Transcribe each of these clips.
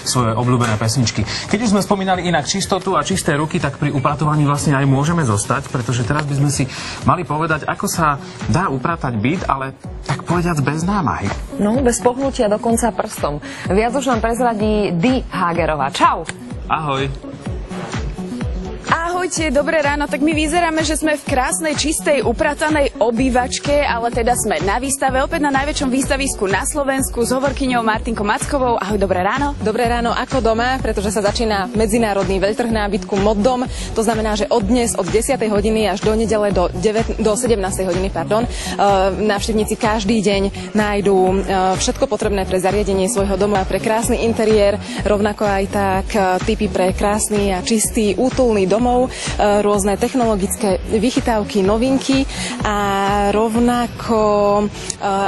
svoje obľúbené pesničky. Keď už sme spomínali inak čistotu a čisté ruky, tak pri upratovaní vlastne aj môžeme zostať, pretože teraz by sme si mali povedať, ako sa dá upratať byt, ale tak povediac bez námahy. No, bez pohnutia, dokonca prstom. Viac už nám prezradí Di Hagerová. Čau! Ahoj. Ahojte, dobré ráno. Tak my vyzeráme, že sme v krásnej, čistej, upratanej obývačke, ale teda sme na výstave, opäť na najväčšom výstavisku na Slovensku s hovorkyňou Martinkou Mackovou. Ahoj, dobré ráno. Dobré ráno, ako doma, pretože sa začína medzinárodný veľtrh nábytku Moddom. To znamená, že od dnes, od 10. hodiny až do nedele do 17. hodiny, návštevníci každý deň nájdú všetko potrebné pre zariadenie svojho domova, pre krásny interiér, rovnako aj tak tipy pre krásny a čistý, útulný domov, rôzne technologické vychytávky, novinky a rovnako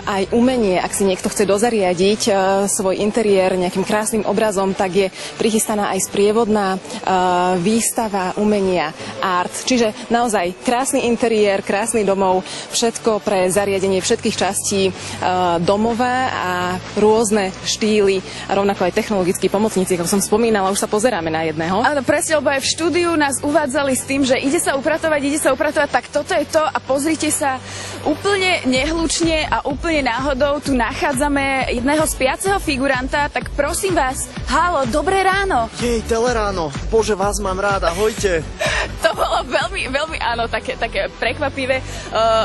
aj umenie. Ak si niekto chce dozariadiť svoj interiér nejakým krásnym obrazom, tak je prichystaná aj sprievodná výstava umenia Art. Čiže naozaj krásny interiér, krásny domov, všetko pre zariadenie všetkých častí domova a rôzne štýly, rovnako aj technologickí pomocníci, ako som spomínala, už sa pozeráme na jedného. Áno, presne, lebo aj v štúdiu nás uvádzali s tým, že ide sa upratovať, tak toto je to a pozrite sa, úplne nehlučne a úplne náhodou tu nachádzame jedného spiaceho figuranta, tak prosím vás, halo, dobré ráno. Jej, teleráno, bože, vás mám rád, ahojte. To bolo veľmi, veľmi, áno, také prekvapivé.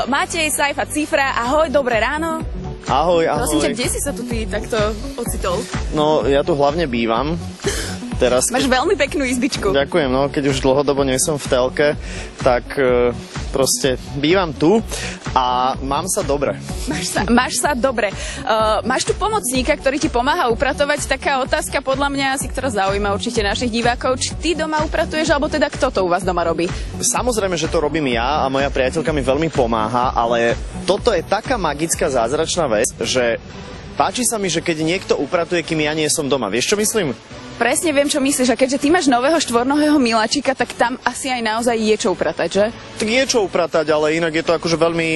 Matej, Saifa, Cifra, ahoj, dobré ráno. Ahoj, ahoj. Prosím ťa, kde si sa tu ty takto ocitol? No, ja tu hlavne bývam. Teraz, máš veľmi peknú izbičku. Ďakujem, no, keď už dlhodobo nie som v telke, tak proste bývam tu a mám sa dobre. Máš sa dobre. Máš tu pomocníka, ktorý ti pomáha upratovať. Taká otázka podľa mňa asi, ktorá zaujíma určite našich divákov. Či ty doma upratuješ, alebo teda kto to u vás doma robí? Samozrejme, že to robím ja a moja priateľka mi veľmi pomáha, ale toto je taká magická zázračná vec, že páči sa mi, že keď niekto upratuje, kým ja nie som doma. Vieš, čo myslím? Presne viem, čo myslíš. A keďže ty máš nového štvornohého miláčika, tak tam asi aj naozaj je čo upratať, že? Tak je čo upratať, ale inak je to akože veľmi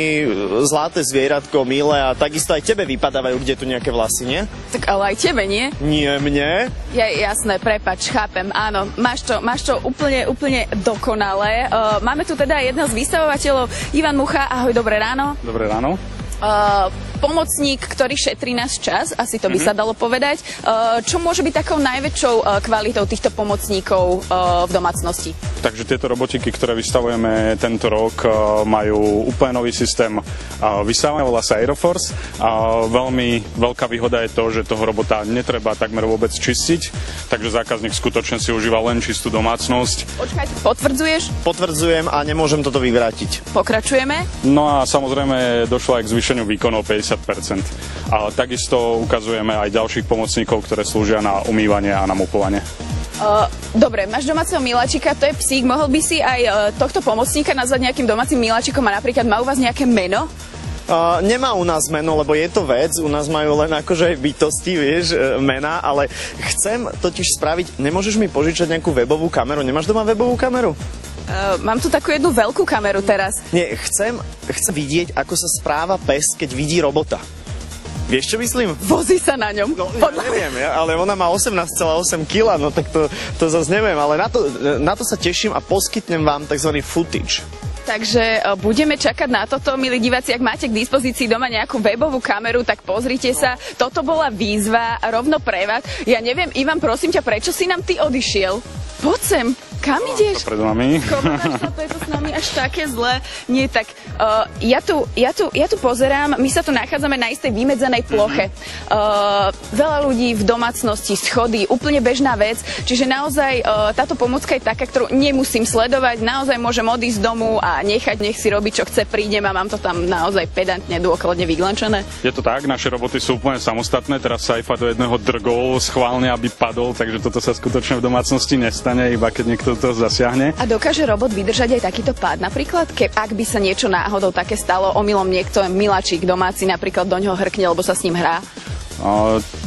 zlaté zvieratko, milé a takisto aj tebe vypadávajú kde tu nejaké vlasy, nie? Tak ale aj tebe, nie? Nie mne. Jasné, prepáč, chápem, áno. Máš to úplne dokonalé. Máme tu teda jedného z vystavovateľov, Ivan Mucha. Ahoj, dobré ráno. Dobré ráno. Pomocník, ktorý šetrí nás čas, asi to by sa dalo povedať. Čo môže byť takou najväčšou kvalitou týchto pomocníkov v domácnosti? Takže tieto robotiky, ktoré vystavujeme tento rok, majú úplne nový systém vysávania, volá sa Aeroforce. Veľmi veľká výhoda je to, že toho robota netreba takmer vôbec čistiť, takže zákazník skutočne si užíva len čistú domácnosť. Počkaj, potvrdzuješ? Potvrdzujem a nemôžem toto vyvrátiť. Pokračujeme? No a samozrejme došlo aj k zvýšeniu výkonov 50%. A takisto ukazujeme aj ďalších pomocníkov, ktoré slúžia na umývanie a na mopovanie. Dobre, máš domáceho miláčika, to je psík. Mohol by si aj tohto pomocníka nazvať nejakým domácim miláčikom a napríklad má u vás nejaké meno? Nemá u nás meno, lebo je to vec, u nás majú len akože bytosti, vieš, mená, ale chcem totiž spraviť, nemôžeš mi požičať nejakú webovú kameru? Nemáš doma webovú kameru? Mám tu takú jednu veľkú kameru teraz. Nie, chcem vidieť, ako sa správa pes, keď vidí robota. Vieš, čo myslím? Vozí sa na ňom. No, ja neviem, ale ona má 18,8 kg, no tak to zase neviem, ale na to sa teším a poskytnem vám tzv. Footage. Takže budeme čakať na toto, milí diváci, ak máte k dispozícii doma nejakú webovú kameru, tak pozrite sa. Toto bola výzva rovno pre vás. Ja neviem, Ivan, prosím ťa, prečo si nám ty odišiel? Poď sem. Kam ideš? Pred nami. Chováš sa, to je to s nami až také zlé. Nie, tak ja tu pozerám, my sa tu nachádzame na istej vymedzenej ploche. Veľa ľudí v domácnosti, schody, úplne bežná vec, čiže naozaj táto pomôcka je taká, ktorú nemusím sledovať, naozaj môžem odísť z domu a nech si robí, čo chce, prídem a mám to tam naozaj pedantne, dôkladne vyglančené. Je to tak, naše roboty sú úplne samostatné, teraz Saifa do jedného drgol schválne, aby padol, takže toto sa skutočne v domácnosti nestane, iba keď niekto to zasiahne. A dokáže robot vydržať aj takýto pád napríklad? Ak by sa niečo náhodou také stalo, omylom niekto miláčik domáci napríklad do ňoho hrkne, lebo sa s ním hrá?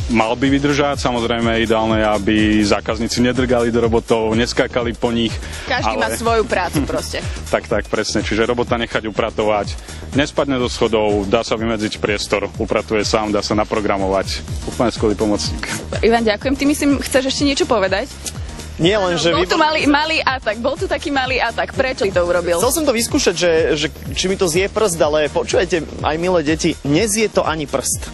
mal by vydržať. Samozrejme, ideálne je, aby zákazníci nedrgali do robotov, neskákali po nich. Každý má svoju prácu proste. Tak, presne. Čiže robota nechať upratovať. Nespadne do schodov, dá sa vymedziť priestor, upratuje sám, dá sa naprogramovať. Úplne skvelý pomocník. Ivan, ďakujem. Ty myslím, chceš ešte niečo povedať? Nie len, že bol tu malý atak, bol tu taký malý atak. Prečo to urobil? Chcel som to vyskúšať, že či mi to zje prst, ale počujete, aj milé deti, nezje to ani prst.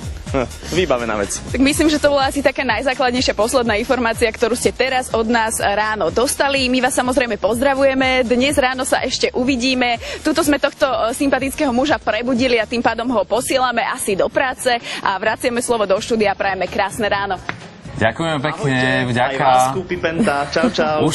Vybavená vec. Tak myslím, že to bola asi taká najzákladnejšia posledná informácia, ktorú ste teraz od nás ráno dostali. My vás samozrejme pozdravujeme. Dnes ráno sa ešte uvidíme. Tuto sme tohto sympatického muža prebudili a tým pádom ho posielame asi do práce a vraciame slovo do štúdia. Prajeme krásne ráno. Ďakujeme pekne, Ahojte. vďaka. Aj vás, Pipenta. Čau, čau.